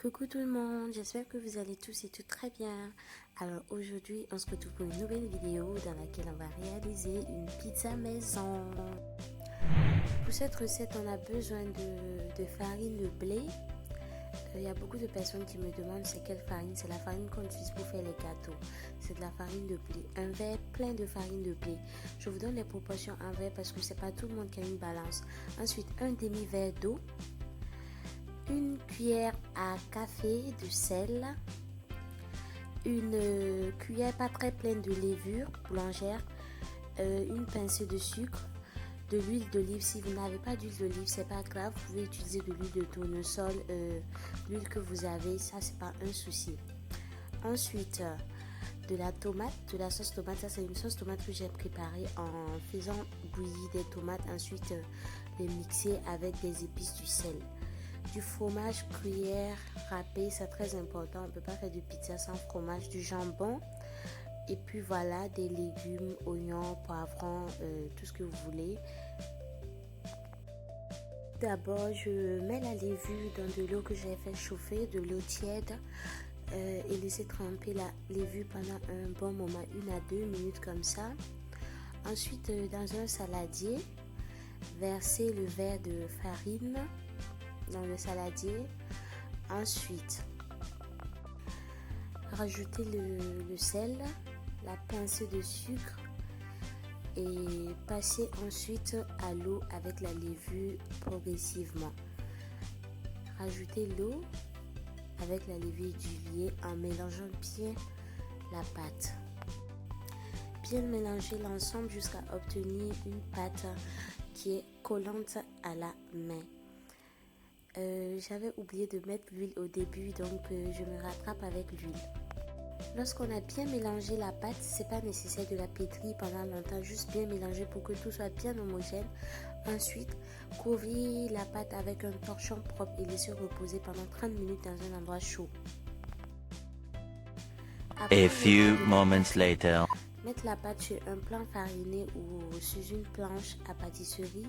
Coucou tout le monde, j'espère que vous allez tous et toutes très bien. Alors aujourd'hui, on se retrouve pour une nouvelle vidéo dans laquelle on va réaliser une pizza maison. Pour cette recette, on a besoin de farine de blé. Il y a beaucoup de personnes qui me demandent c'est quelle farine. C'est la farine qu'on utilise pour faire les gâteaux. C'est de la farine de blé. Un verre plein de farine de blé. Je vous donne les proportions en verre parce que c'est pas tout le monde qui a une balance. Ensuite, un demi-verre d'eau. Une cuillère à café de sel, une cuillère pas très pleine de levure boulangère, une pincée de sucre, de l'huile d'olive. Si vous n'avez pas d'huile d'olive, c'est pas grave, vous pouvez utiliser de l'huile de tournesol, l'huile que vous avez, ça c'est pas un souci. Ensuite, de la tomate, de la sauce tomate. Ça c'est une sauce tomate que j'ai préparée en faisant bouillir des tomates, ensuite les mixer avec des épices, du sel. Du fromage gruyère râpé, c'est très important, on ne peut pas faire de pizza sans fromage, du jambon, et puis voilà, des légumes, oignons, poivrons, tout ce que vous voulez. D'abord, je mets la levure dans de l'eau que j'ai fait chauffer, de l'eau tiède, et laisser tremper la levure pendant un bon moment, 1 à 2 minutes comme ça. Ensuite, dans un saladier, verser le verre de farine dans le saladier. Ensuite, rajouter le sel, la pincée de sucre et passer ensuite à l'eau avec la levure progressivement. Rajouter l'eau avec la levure diluée en mélangeant bien la pâte. Bien mélanger l'ensemble jusqu'à obtenir une pâte qui est collante à la main. J'avais oublié de mettre l'huile au début, donc je me rattrape avec l'huile. Lorsqu'on a bien mélangé la pâte, c'est pas nécessaire de la pétrir pendant longtemps, juste bien mélanger pour que tout soit bien homogène. Ensuite, couvrir la pâte avec un torchon propre et laisser reposer pendant 30 minutes dans un endroit chaud. Après, A few moments later. Mettre la pâte sur un plan fariné ou sur une planche à pâtisserie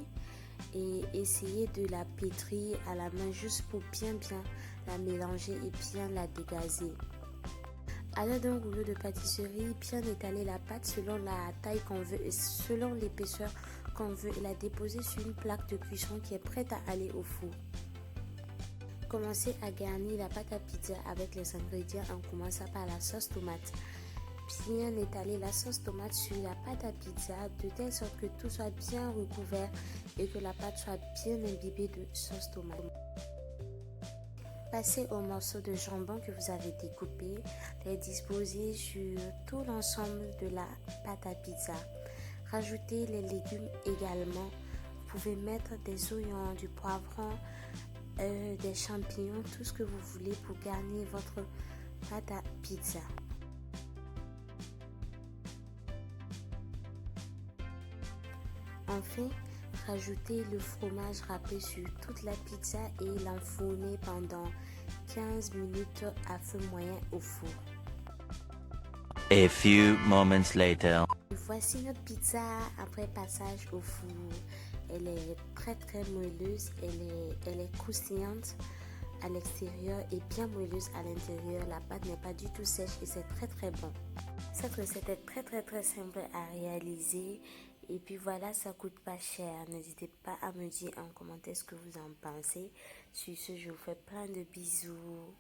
et essayer de la pétrir à la main juste pour bien la mélanger et bien la dégazer. À l'aide d'un rouleau de pâtisserie, bien étaler la pâte selon la taille qu'on veut et selon l'épaisseur qu'on veut et la déposer sur une plaque de cuisson qui est prête à aller au four. Commencez à garnir la pâte à pizza avec les ingrédients en commençant par la sauce tomate. Bien étaler la sauce tomate sur la pâte à pizza de telle sorte que tout soit bien recouvert et que la pâte soit bien imbibée de sauce tomate. Passez aux morceaux de jambon que vous avez découpés, les disposer sur tout l'ensemble de la pâte à pizza. Rajoutez les légumes également. Vous pouvez mettre des oignons, du poivron, des champignons, tout ce que vous voulez pour garnir votre pâte à pizza. Enfin, rajoutez le fromage râpé sur toute la pizza et l'enfourner pendant 15 minutes à feu moyen au four. A few moments later. Voici notre pizza après passage au four. Elle est très moelleuse, elle est croustillante à l'extérieur et bien moelleuse à l'intérieur. La pâte n'est pas du tout sèche et c'est très bon. Cette recette est très simple à réaliser. Et puis voilà, ça coûte pas cher. N'hésitez pas à me dire en commentaire ce que vous en pensez. Sur ce, je vous fais plein de bisous.